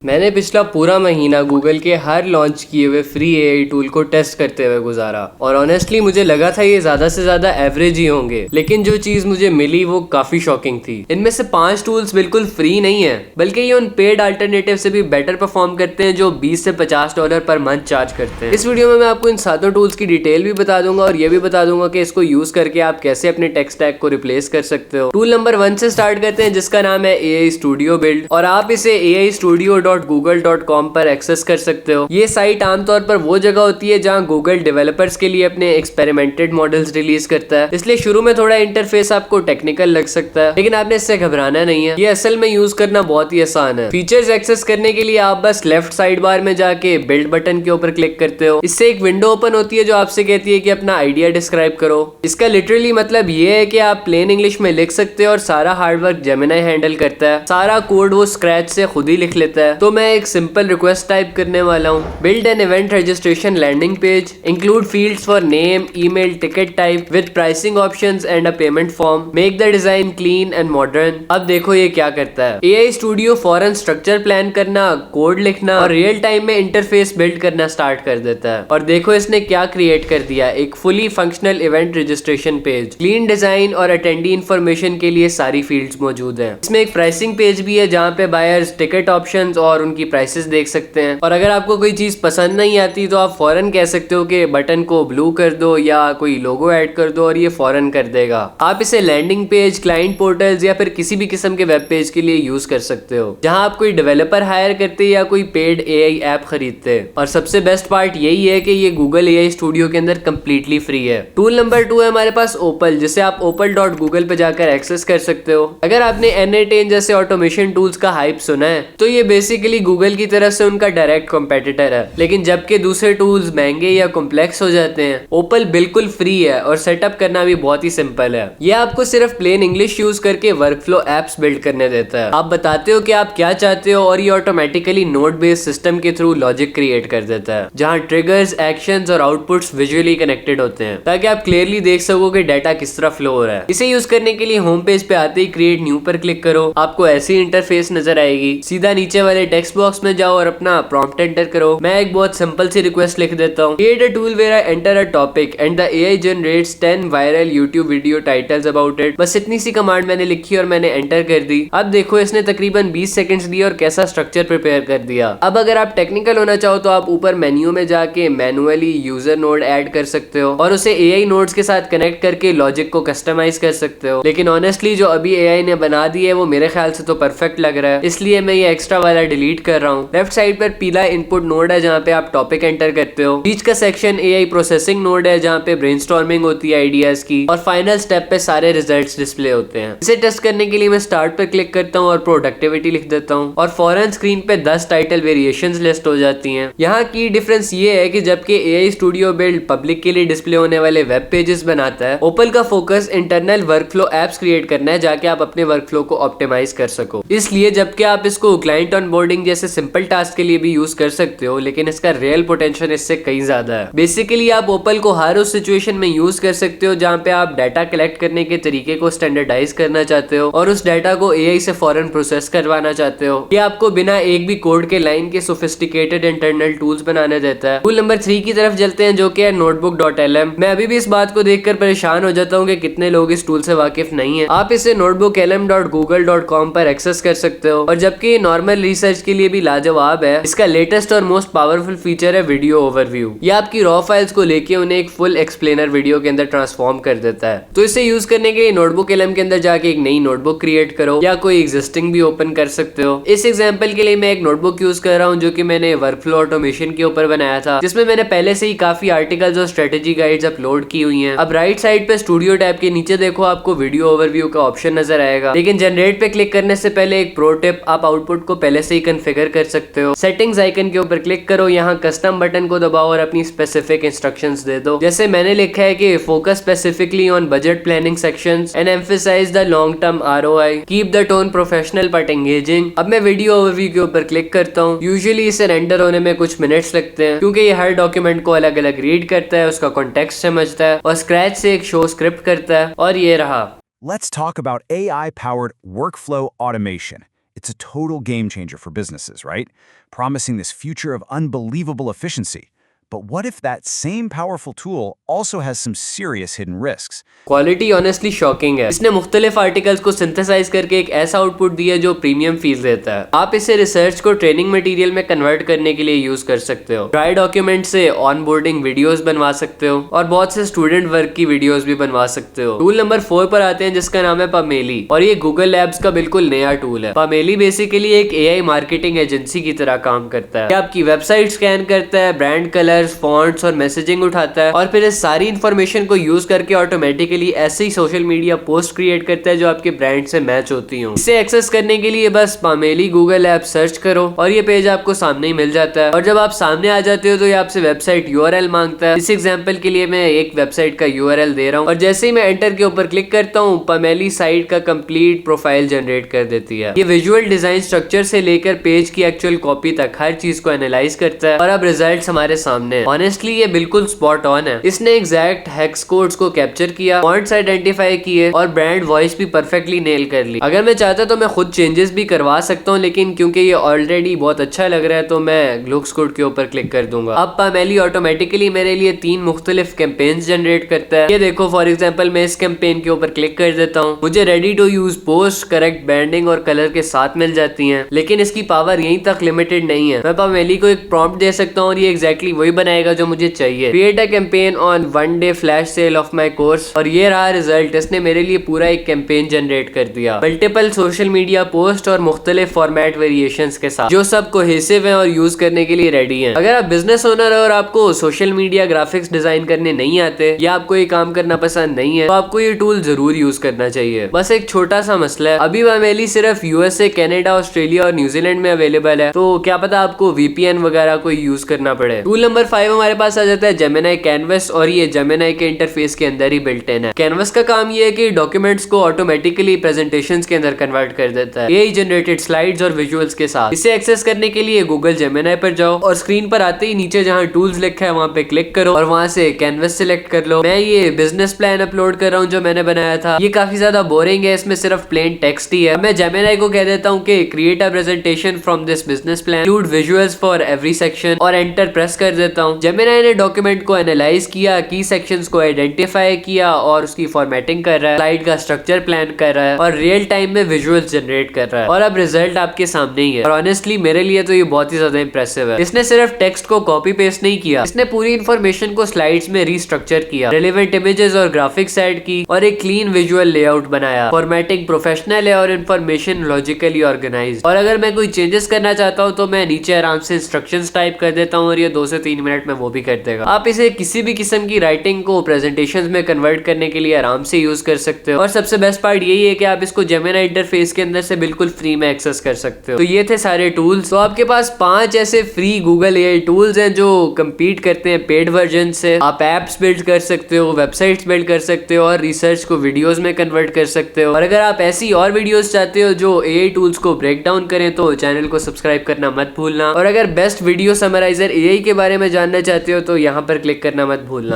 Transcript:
मैंने पिछला पूरा महीना गूगल के हर लॉन्च किए हुए फ्री एआई टूल को टेस्ट करते हुए गुजारा और ऑनेस्टली मुझे लगा था ये ज्यादा से ज्यादा एवरेज ही होंगे, लेकिन जो चीज मुझे मिली वो काफी शॉकिंग थी। इनमें से 5 टूल्स बिल्कुल फ्री नहीं है, बल्कि ये उन पेड अल्टरनेटिव से भी बेटर परफॉर्म करते हैं जो 20 से $50 पर मंथ चार्ज करते हैं। इस वीडियो में मैं आपको इन सातों टूल्स की डिटेल भी बता दूंगा और ये भी बता दूंगा कि इसको यूज करके आप कैसे अपने टेक स्टैक को रिप्लेस कर सकते हो। टूल नंबर 1 से स्टार्ट करते हैं, जिसका नाम है एआई स्टूडियो बिल्ड, और आप इसे aistudio.google.com पर एक्सेस कर सकते हो। ये साइट आमतौर पर वो जगह होती है जहां गूगल डेवलपर्स के लिए अपने एक्सपेरिमेंटेड मॉडल्स रिलीज करता है, इसलिए शुरू में थोड़ा इंटरफेस आपको टेक्निकल लग सकता है, लेकिन आपने इससे घबराना नहीं है। ये असल में यूज करना बहुत ही आसान है। फीचर्स एक्सेस करने के लिए आप बस लेफ्ट साइड बार में जाके बिल्ड बटन के ऊपर क्लिक करते हो। इससे एक विंडो ओपन होती है जो आपसे कहती है कि अपना आइडिया डिस्क्राइब करो। इसका लिटरली मतलब ये है कि आप प्लेन इंग्लिश में लिख सकते हो और सारा हार्डवर्क जेमिनी हैंडल करता है। सारा कोड वो स्क्रैच से खुद ही लिख लेता है। तो मैं एक सिंपल रिक्वेस्ट टाइप करने वाला हूँ, build an event registration landing page, include fields for name, email, ticket type with pricing options and a payment form, make the design clean and modern. अब देखो ये क्या करता है। एआई स्टूडियो फौरन स्ट्रक्चर प्लान करना, कोड लिखना और रियल टाइम में इंटरफेस बिल्ड करना स्टार्ट कर देता है। और देखो इसने क्या क्रिएट कर दिया, एक fully functional event registration page, clean design और अटेंडी इंफॉर्मेशन के लिए सारी फील्ड्स मौजूद हैं। इसमें एक प्राइसिंग पेज भी है जहाँ पे बायर्स टिकट ऑप्शंस और उनकी प्राइसेस देख सकते हैं। और अगर आपको कोई चीज पसंद नहीं आती तो आप फौरन कह सकते हो कि बटन को ब्लू कर दो या कोई लोगो ऐड कर दो और ये फौरन कर देगा। आप इसे लैंडिंग पेज, क्लाइंट पोर्टल्स या फिर किसी भी किस्म के वेब पेज के लिए यूज कर सकते हो जहां आप कोई डेवलपर हायर करते या कोई पेड एआई ऐप खरीदते। और सबसे बेस्ट पार्ट यही है कि ये गूगल एआई स्टूडियो के अंदर कंप्लीटली फ्री है। टूल नंबर 2 है हमारे पास ओपल, जिसे आप opal.google पे जाकर एक्सेस कर सकते हो। अगर आपने N8N जैसे ऑटोमेशन टूल्स का हाइप सुना है तो ये बेसिकली गूगल की तरफ से उनका डायरेक्ट कॉम्पिटिटर है, लेकिन जबकि दूसरे टूल्स महंगे या कॉम्प्लेक्स हो जाते हैं, ओपल बिल्कुल फ्री है और सेटअप करना भी बहुत ही सिंपल है। ये आपको सिर्फ प्लेन इंग्लिश यूज करके वर्कफ्लो एप्स बिल्ड करने देता है। आप बताते हो कि आप क्या चाहते हो और ये ऑटोमेटिकली नोड बेस्ड सिस्टम के थ्रू लॉजिक क्रिएट कर देता है, जहां ट्रिगर्स, एक्शंस और आउटपुट्स विजुअली कनेक्टेड होते हैं ताकि आप क्लियरली देख सको कि डाटा किस तरह फ्लो हो रहा है। इसे यूज करने के लिए होम पेज पे आते ही क्रिएट न्यू पर क्लिक करो, आपको ऐसी इंटरफेस नजर आएगी। सीधा नीचे वाले टेक्स्ट बॉक्स में जाओ और अपना प्रॉम्प्ट एंटर करो। मैं एक बहुत सिंपल सी रिक्वेस्ट लिख देता हूँ, create a tool where I enter a topic and the AI generates 10 viral YouTube video titles about it. बस इतनी सी कमांड मैंने लिखी और मैंने एंटर कर दी। अब देखो इसने तकरीबन 20 सेकंड्स दिए और कैसा स्ट्रक्चर प्रिपेयर कर दिया। अब अगर आप टेक्निकल होना चाहो तो आप ऊपर मेन्यू में जाके मैनुअली यूजर नोड ऐड कर सकते हो और उसे एआई नोड्स के साथ कनेक्ट करके लॉजिक को कस्टमाइज कर सकते हो। लेकिन ऑनेस्टली जो अभी एआई ने बना दी है वो मेरे ख्याल से तो परफेक्ट लग रहा है, इसलिए मैं ये एक्स्ट्रा वाला डिलीट कर रहा हूँ। लेफ्ट साइड पर पीला इनपुट नोड है जहाँ पे आप टॉपिक एंटर करते हो। बीच का सेक्शन एआई प्रोसेसिंग नोड है जहाँ पे ब्रेनस्टॉर्मिंग होती है आइडियाज की, और फाइनल स्टेप पे सारे रिजल्ट्स डिस्प्ले होते हैं। इसे टेस्ट करने के लिए मैं स्टार्ट पर क्लिक करता हूँ और प्रोडक्टिविटी लिख देता हूँ और फौरन स्क्रीन पे 10 टाइटल वेरिएशंस लिस्ट हो जाती हैं। यहाँ की डिफरेंस ये है कि जबकि एआई स्टूडियो बिल्ड पब्लिक के लिए डिस्प्ले होने वाले वेब पेजेस बनाता है, ओपल का focus internal workflow apps create करना है जाके आप अपने वर्कफ्लो को ऑप्टिमाइज कर सको। इसलिए जबकि आप इसको क्लाइंट ऑनबोर्डिंग जैसे सिंपल टास्क के लिए भी यूज कर सकते हो, लेकिन इसका रियल पोटेंशियल इससे कहीं ज्यादा है। बेसिकली आप ओपल को हर उस सिचुएशन में यूज कर सकते हो जहाँ पे आप डाटा कलेक्ट करने के तरीके को स्टैंडर्डाइज करना चाहते हो और उस डाटा को एआई से फौरन प्रोसेस करवाना चाहते हो। ये आपको बिना एक भी कोड के लाइन के सोफिस्टिकेटेड इंटरनल टूल्स बनाने देता है। टूल नंबर 3 की तरफ चलते हैं जो कि है notebook.lm। मैं अभी भी इस बात को देखकर परेशान हो जाता हूँ कि कितने लोग इस टूल से वाकिफ नहीं है। आप इसे notebooklm.google.com पर एक्सेस कर सकते हो और जबकि नॉर्मल रिसर्च के लिए भी लाजवाब है, इसका लेटेस्ट और मोस्ट पावरफुल फीचर है वीडियो ओवरव्यू। ये आपकी रॉ फाइल्स को लेके उन्हें एक फुल एक्सप्लेनर वीडियो के अंदर ट्रांसफॉर्म कर देता है। तो इसे यूज करने के लिए नोटबुक एलएम के अंदर जाके एक नई नोटबुक क्रिएट करो या कोई एग्जिस्टिंग भी ओपन कर सकते हो। इस एग्जांपल के लिए मैं एक नोटबुक यूज कर रहा हूँ जो कि मैंने वर्कफ्लो ऑटोमेशन के ऊपर बनाया था, जिसमें मैंने पहले से ही काफी आर्टिकल्स और स्ट्रेटेजी गाइड्स अपलोड की हुई हैं। अब राइट साइड पे स्टूडियो टैब के नीचे देखो आपको वीडियो ओवरव्यू का ऑप्शन नजर आएगा, लेकिन जनरेट पे क्लिक करने से पहले एक प्रो टिप, आप आउटपुट को पहले से ही कॉन्फ़िगर कर सकते हो। सेटिंग्स आइकन के ऊपर क्लिक करो, यहाँ कस्टम बटन को दबाओ और अपनी स्पेसिफिक इंस्ट्रक्शंस दे दो। जैसे मैंने लिखा है कि focus specifically on budget planning sections and emphasize the long term ROI, keep the tone professional but engaging. अब मैं वीडियो ओवरव्यू के ऊपर क्लिक करता हूँ। यूजुअली इसे रेंडर होने में कुछ मिनट्स लगते हैं क्योंकि ये हर डॉक्यूमेंट को अलग अलग रीड करता है, उसका कॉन्टेक्स्ट समझता है और स्क्रैच से एक शो स्क्रिप्ट करता है। और ये रहा। Let's talk about AI-powered workflow automation. It's a total game changer for businesses, right? Promising this future of unbelievable efficiency. But what if that same powerful tool also has some serious hidden risks? Quality honestly shocking है। इसने मुख्तलिफ articles को synthesise करके एक ऐसा output दिया जो premium feel देता है। आप इसे रिसर्च को ट्रेनिंग मटेरियल में कन्वर्ट करने के लिए यूज कर सकते हो। ट्राई डॉक्यूमेंट से ऑन बोर्डिंग वीडियोज बनवा सकते हो और बहुत से स्टूडेंट वर्क की वीडियोज भी बनवा सकते हो। टूल नंबर 4 पर आते हैं जिसका नाम है पामेली और ये गूगल लैब्स का बिल्कुल नया टूल है। पामेली बेसिकली एक AI मार्केटिंग एजेंसी की तरह काम करता है। ये आपकी वेबसाइट स्कैन करता है, ब्रांड कलर्स, फॉन्ट्स और मैसेजिंग उठाता है और फिर इस सारी इंफॉर्मेशन को यूज करके ऑटोमेटिकली ऐसे ही सोशल मीडिया पोस्ट क्रिएट करता है जो आपके ब्रांड से मैच होती हो। इसे एक्सेस करने के लिए बस पामेली गूगल ऐप सर्च करो और ये पेज आपको सामने ही मिल जाता है। और जब आप सामने आ जाते हो तो ये आपसे वेबसाइट URL मांगता है। इस एग्जांपल के लिए मैं एक वेबसाइट का URL दे रहा हूँ और जैसे ही मैं एंटर के ऊपर क्लिक करता हूँ पामेली साइट का कंप्लीट प्रोफाइल जनरेट कर देती है। ये विजुअल डिजाइन स्ट्रक्चर से लेकर पेज की एक्चुअल कॉपी तक हर चीज को एनालाइज करता है और अब रिजल्ट हमारे सामने है। ऑनेस्टली ये बिल्कुल स्पॉट ऑन है। इसने एग्जैक्ट हेक्स कोड्स को कैप्चर किया, फॉन्ट्स आइडेंटिफाई किए और ब्रांड वॉइस भी परफेक्टली नेल कर ली। अगर मैं चाहता तो मैं खुद चेंजेस भी करवा सकता हूँ, लेकिन क्योंकि ये ऑलरेडी बहुत अच्छा लग रहा है तो मैं लुक्स गुड के ऊपर क्लिक कर दूंगा। अब पामेली ऑटोमेटिकली मेरे लिए 3 मुख्तलिफ कैंपेन्स जनरेट करता है। ये देखो फॉर एग्जांपल मैं इस कैंपेन के ऊपर क्लिक कर देता हूँ, मुझे ready to use post correct branding और कलर के साथ मिल जाती है। लेकिन इसकी पावर यहीं तक लिमिटेड नहीं है। मैं पामेली को एक प्रॉम्प्ट दे सकता हूँ और ये एग्जैक्टली वही बनाएगा जो मुझे चाहिए। Create a campaign on 1 day flash sale of my course और ये रहा रिजल्ट। इसने मेरे लिए पूरा एक कैंपेन जनरेट कर दिया मल्टीपल सोशल मीडिया पोस्ट और मुख्तलिफ फॉर्मेट वेरिएशंस के साथ जो सब कोहेसिव हैं और यूज करने के लिए रेडी हैं। अगर आप बिजनेस ओनर हो और आपको सोशल मीडिया ग्राफिक्स डिजाइन करने नहीं आते या आपको ये काम करना पसंद नहीं है तो आपको ये टूल जरूर यूज करना चाहिए। बस एक छोटा सा मसला है, अभी पामेली सिर्फ USA, कनाडा, ऑस्ट्रेलिया और न्यूजीलैंड में अवेलेबल है, तो क्या पता आपको VPN वगैरह को यूज करना पड़े। टूल नंबर 5 हमारे पास आ जाता है जेमिनी कैनवस और ये जेमिनी के इंटरफेस के अंदर ही बिल्ट इन है। कैनवस का काम ये है कि डॉक्यूमेंट्स को ऑटोमेटिकली प्रेजेंटेशंस के अंदर कन्वर्ट कर देता है AI जनरेटेड स्लाइड्स और विजुअल्स के साथ। इसे एक्सेस करने के लिए गूगल जेमिनी पर जाओ और स्क्रीन पर आते ही नीचे जहां टूल्स लिखा है वहां पे क्लिक करो और वहां से कैनवस सिलेक्ट कर लो। मैं ये बिजनेस प्लान अपलोड कर रहा हूँ जो मैंने बनाया था। ये काफी ज्यादा बोरिंग है, इसमें सिर्फ प्लेन टेक्स्ट ही है। मैं जेमिनी को कह देता हूँ कि create a presentation from this business plan, include visuals for every section और एंटर प्रेस कर देता हूँ। जेमिनी ने डॉक्यूमेंट को एनालाइज किया, की सेक्शंस को आइडेंटिफाई किया और उसकी फॉर्मेटिंग कर रहा है, स्लाइड का स्ट्रक्चर प्लान कर रहा है और रियल टाइम में विजुअल्स जनरेट कर रहा है और अब रिजल्ट आपके सामने ही है। और ऑनेस्टली मेरे लिए तो ये बहुत ही ज्यादा इंप्रेसिव है। इसने सिर्फ टेक्स्ट को कॉपी पेस्ट नहीं किया, इसने पूरी इंफॉर्मेशन को स्लाइड्स में रीस्ट्रक्चर किया, रेलेवेंट इमेजेस और ग्राफिक्स ऐड की और एक क्लीन विजुअल लेआउट बनाया। फॉर्मेटिंग प्रोफेशनल है और इंफॉर्मेशन लॉजिकली ऑर्गेनाइज्ड। और अगर मैं कोई चेंजेस करना चाहता हूँ तो मैं नीचे आराम से इंस्ट्रक्शंस टाइप कर देता हूँ और ये 2 से 3 मिनट में वो भी कर देगा। आप इसे किसी भी किस्म की राइटिंग को प्रेजेंटेशंस में कन्वर्ट करने के लिए आराम से यूज कर सकते हो और सबसे बेस्ट पार्ट यही है कि आप इसको जेमिनी इंटरफेस के अंदर से बिल्कुल फ्री में एक्सेस कर सकते हो। तो ये थे सारे टूल्स। तो आपके पास 5 ऐसे फ्री गूगल AI टूल्स हैं जो compete करते हैं पेड वर्जन से। आप एप्स बिल्ड कर सकते हो, वेबसाइट्स बिल्ड कर सकते हो और रिसर्च को वीडियोस में कन्वर्ट कर सकते हो। और अगर आप ऐसी और वीडियोस चाहते हो जो AI टूल्स को ब्रेक डाउन करें तो चैनल को सब्सक्राइब करना मत भूलना। और अगर बेस्ट वीडियो समराइजर AI के बारे में जानना चाहते हो तो यहाँ पर क्लिक करना मत भूलना।